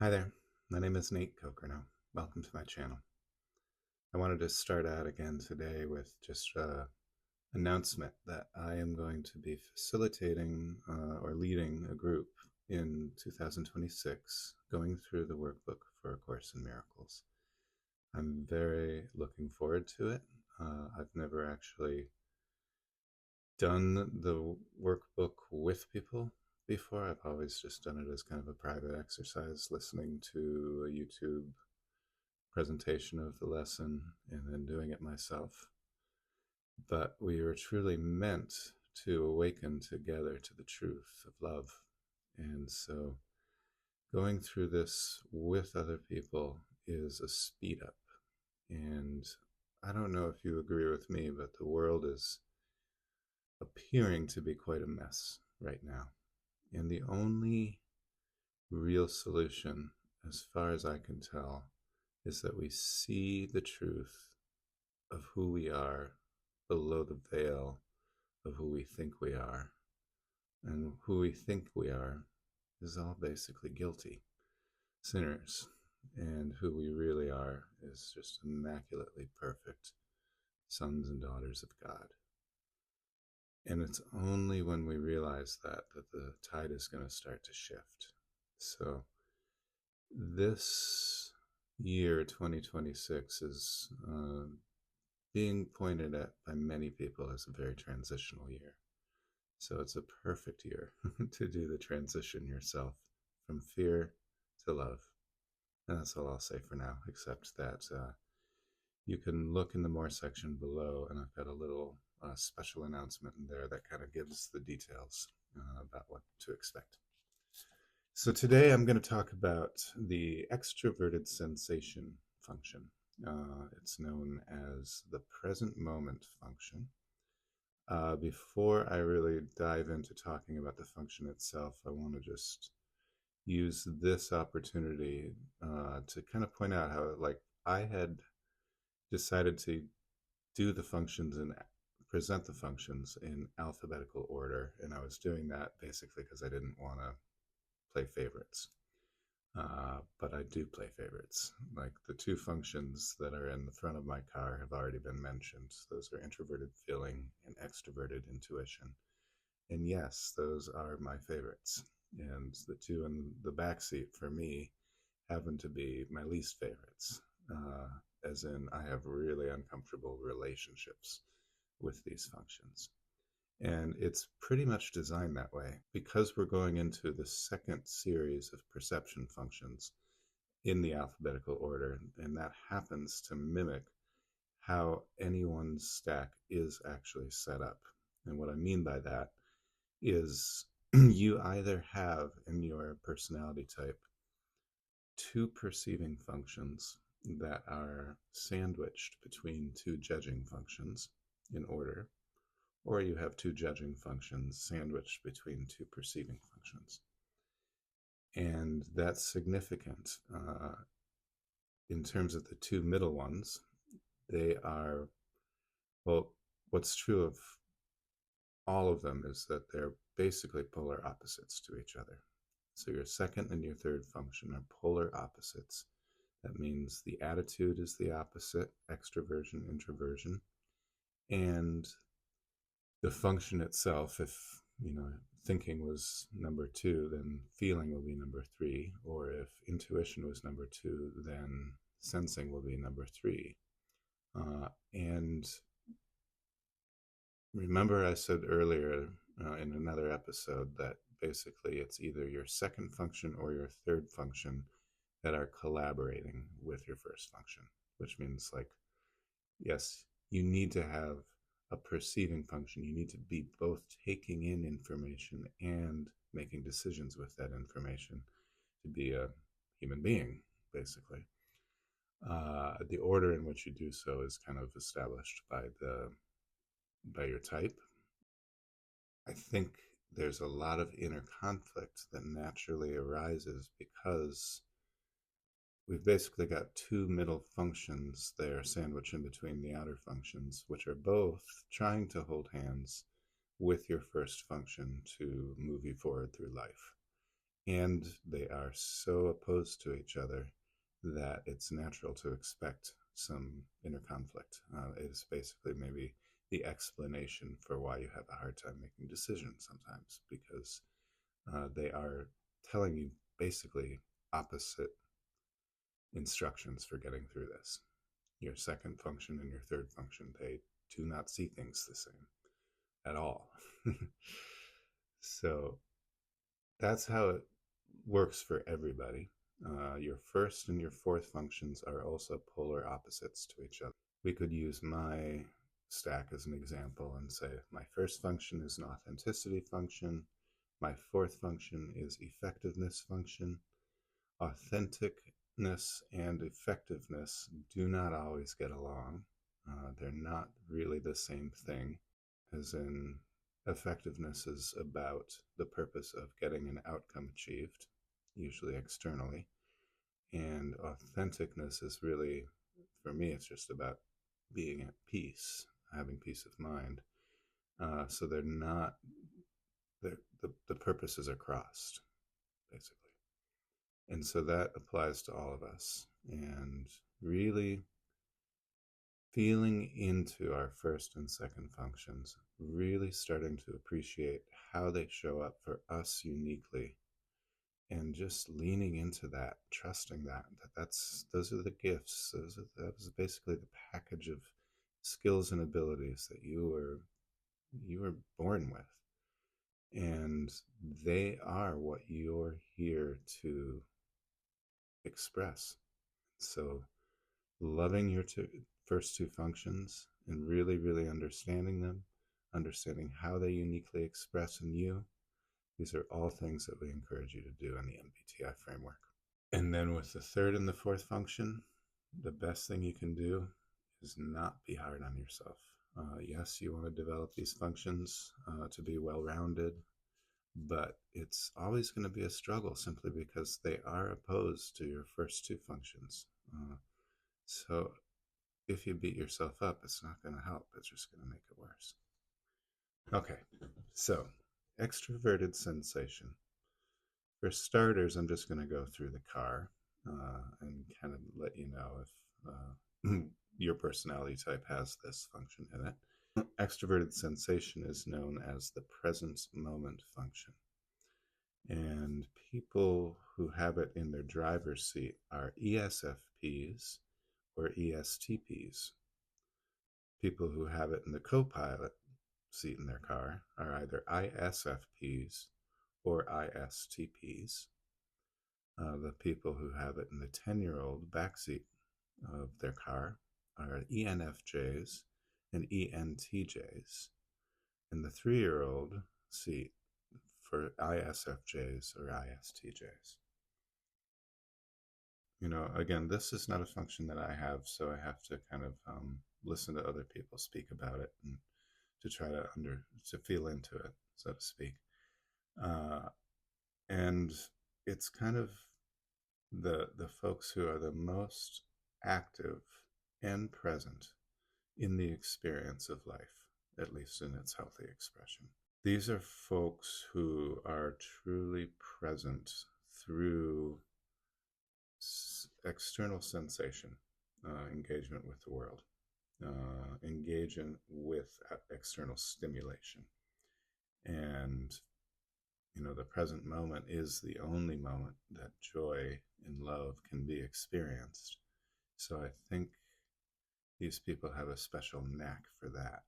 Hi there, my name is Nate Kokernot. Welcome to my channel. I wanted to start out again today with just an announcement that I am going to be facilitating or leading a group in 2026 going through the workbook for A Course in Miracles. I'm very looking forward to it. I've never actually done the workbook with people before. I've always just done it as kind of a private exercise, listening to a YouTube presentation of the lesson and then doing it myself. But we are truly meant to awaken together to the truth of love. And so going through this with other people is a speed up. And I don't know if you agree with me, but the world is appearing to be quite a mess right now. And the only real solution, as far as I can tell, is that we see the truth of who we are below the veil of who we think we are. And who we think we are is all basically guilty sinners. And who we really are is just immaculately perfect sons and daughters of God. And it's only when we realize that the tide is going to start to shift. So this year, 2026, is being pointed at by many people as a very transitional year. So it's a perfect year to do the transition yourself from fear to love. And that's all I'll say for now, except that you can look in the more section below, and I've got a little special announcement in there that kind of gives the details about what to expect. So today I'm going to talk about the extroverted sensation function. It's known as the present moment function. Before I really dive into talking about the function itself, I want to just use this opportunity to kind of point out how, like, I had decided to do the functions and present the functions in alphabetical order, and I was doing that basically because I didn't want to play favorites. But I do play favorites. Like the two functions that are in the front of my car have already been mentioned. Those are introverted feeling and extroverted intuition. And yes, those are my favorites. And the two in the back seat for me happen to be my least favorites. As in, I have really uncomfortable relationships with these functions. And it's pretty much designed that way because we're going into the second series of perception functions in the alphabetical order, and that happens to mimic how anyone's stack is actually set up. And what I mean by that is you either have in your personality type two perceiving functions that are sandwiched between two judging functions in order, or you have two judging functions sandwiched between two perceiving functions. And that's significant in terms of the two middle ones. They are, well, what's true of all of them is that they're basically polar opposites to each other. So your second and your third function are polar opposites. That means the attitude is the opposite, extroversion, introversion, and the function itself, if thinking was number two, then feeling will be number three, or if intuition was number two, then sensing will be number three. And remember, I said earlier in another episode that basically it's either your second function or your third function that are collaborating with your first function, which means, like, yes, you need to have a perceiving function. You need to be both taking in information and making decisions with that information to be a human being, basically. The order in which you do so is kind of established by your type. I think there's a lot of inner conflict that naturally arises because we've basically got two middle functions there sandwiched in between the outer functions, which are both trying to hold hands with your first function to move you forward through life. And they are so opposed to each other that it's natural to expect some inner conflict. It is basically maybe the explanation for why you have a hard time making decisions sometimes, because they are telling you basically opposite instructions for getting through this. Your second function and your third function, they do not see things the same at all. So that's how it works for everybody. Your first and your fourth functions are also polar opposites to each other. We could use my stack as an example and say my first function is an authenticity function, my fourth function is effectiveness function. Authenticness and effectiveness do not always get along. They're not really the same thing, as in, effectiveness is about the purpose of getting an outcome achieved, usually externally. And authenticness is really, for me, it's just about being at peace, having peace of mind. So they're not, the purposes are crossed, basically. And so that applies to all of us. And really feeling into our first and second functions, really starting to appreciate how they show up for us uniquely, and just leaning into that, trusting that's those are the gifts. That was basically the package of skills and abilities that you were born with, and they are what you're here to express. So loving your first two functions and really, really understanding them, understanding how they uniquely express in you. These are all things that we encourage you to do in the MBTI framework. And then with the third and the fourth function, the best thing you can do is not be hard on yourself. Yes, you want to develop these functions to be well-rounded, but it's always going to be a struggle simply because they are opposed to your first two functions. So if you beat yourself up, it's not going to help. It's just going to make it worse. Okay, so extroverted sensation. For starters, I'm just going to go through the car and kind of let you know if your personality type has this function in it. Extroverted sensation is known as the present moment function. And people who have it in their driver's seat are ESFPs or ESTPs. People who have it in the co-pilot seat in their car are either ISFPs or ISTPs. The people who have it in the 10-year-old backseat of their car are ENFJs and ENTJs. And the 3-year-old seat for ISFJs or ISTJs. Again, this is not a function that I have, so I have to kind of listen to other people speak about it and to try to feel into it, so to speak. And it's kind of the folks who are the most active and present in the experience of life, at least in its healthy expression. These are folks who are truly present through external sensation, engagement with the world, engaging with external stimulation. And, the present moment is the only moment that joy and love can be experienced. So I think these people have a special knack for that,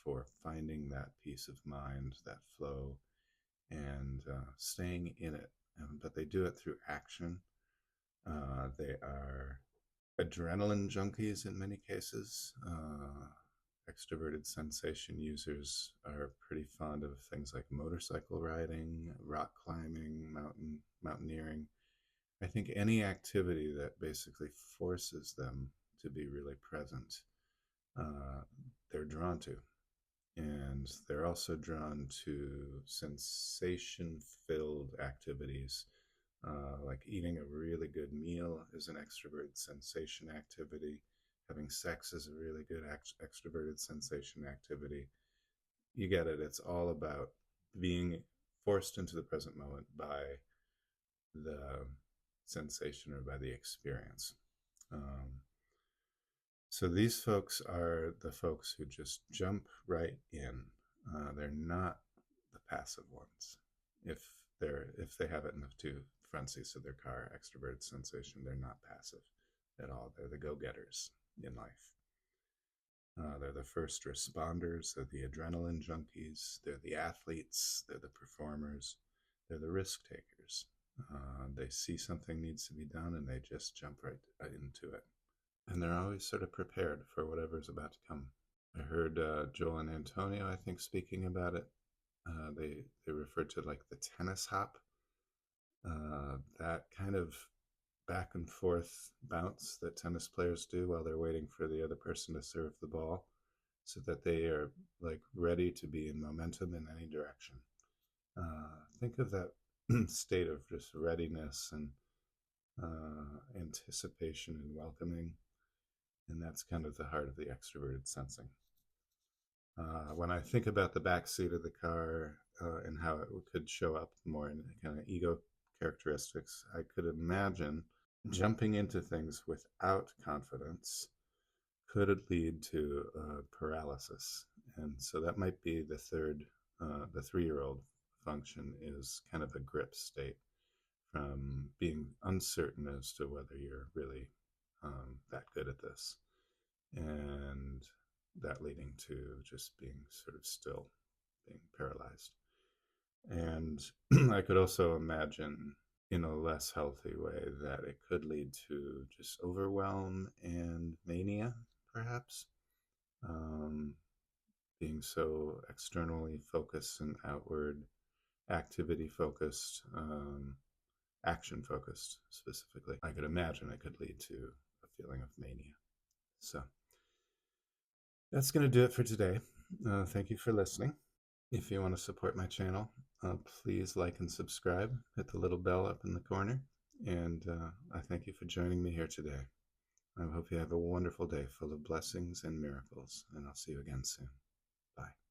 for finding that peace of mind, that flow, and staying in it. But they do it through action. They are adrenaline junkies in many cases. Extroverted sensation users are pretty fond of things like motorcycle riding, rock climbing, mountaineering. I think any activity that basically forces them to be really present, they're drawn to. And they're also drawn to sensation-filled activities, like eating a really good meal is an extroverted sensation activity. Having sex is a really good extroverted sensation activity. You get it. It's all about being forced into the present moment by the sensation or by the experience. So these folks are the folks who just jump right in. They're not the passive ones. If they have it in the two front seats of their car, extroverted sensation, they're not passive at all. They're the go-getters in life. They're the first responders. They're the adrenaline junkies. They're the athletes. They're the performers. They're the risk takers. They see something needs to be done and they just jump right into it. And they're always sort of prepared for whatever's about to come. I heard Joel and Antonio, I think, speaking about it. They referred to like the tennis hop, that kind of back and forth bounce that tennis players do while they're waiting for the other person to serve the ball, so that they are like ready to be in momentum in any direction. Think of that state of just readiness and anticipation and welcoming, and that's kind of the heart of the extroverted sensing. When I think about the back seat of the car and how it could show up more in kind of ego characteristics, I could imagine jumping into things without confidence could lead to paralysis. And so that might be the third, the 3-year-old function is kind of a grip state from being uncertain as to whether you're really that good at this. And that leading to just being sort of still, being paralyzed. And I could also imagine in a less healthy way that it could lead to just overwhelm and mania, perhaps. Being so externally focused and outward activity focused, action focused specifically. I could imagine it could lead to a feeling of mania. So that's going to do it for today. Thank you for listening. If you want to support my channel, please like and subscribe. Hit the little bell up in the corner. And I thank you for joining me here today. I hope you have a wonderful day full of blessings and miracles. And I'll see you again soon. Bye.